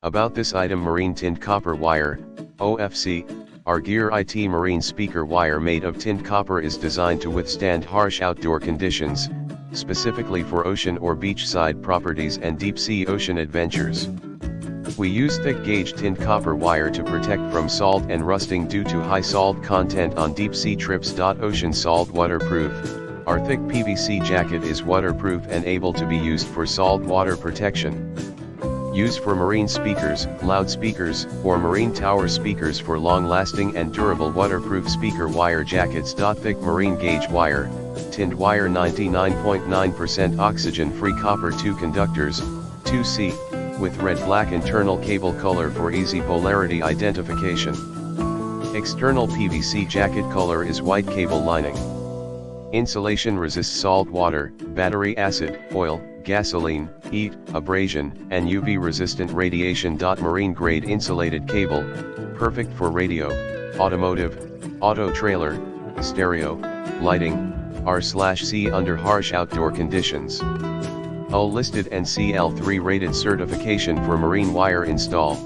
About this item: marine tinned copper wire, OFC. Our GearIT marine speaker wire made of tinned copper is designed to withstand harsh outdoor conditions, specifically for ocean or beachside properties and deep-sea ocean adventures. We use thick gauge tinned copper wire to protect from salt and rusting due to high salt content on deep-sea trips. Ocean salt waterproof. Our thick PVC jacket is waterproof and able to be used for salt water protection. Used for marine speakers, loudspeakers, or marine tower speakers for long-lasting and durable waterproof speaker wire jackets. Thick marine gauge wire, tinned wire, 99.9% oxygen-free copper. 2 conductors, 2C, with red-black internal cable color for easy polarity identification. External PVC jacket color is white cable lining. Insulation resists salt water, battery acid, oil, gasoline, heat, abrasion, and UV resistant radiation. Marine grade insulated cable, perfect for radio, automotive, auto trailer, stereo, lighting, R/C under harsh outdoor conditions. UL listed and CL3 rated certification for marine wire install.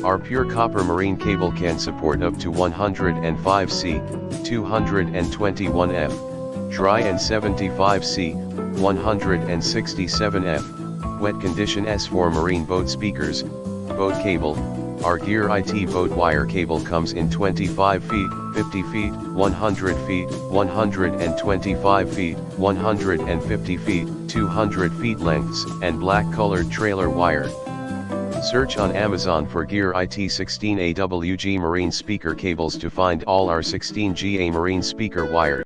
Our pure copper marine cable can support up to 105C, 221F, dry, and 75C, 167F, wet condition. S for marine boat speakers, boat cable. Our GearIT boat wire cable comes in 25 feet, 50 feet, 100 feet, 125 feet, 150 feet, 200 feet lengths, and black colored trailer wire. Search on Amazon for GearIT 16AWG marine speaker cables to find all our 16GA marine speaker wires.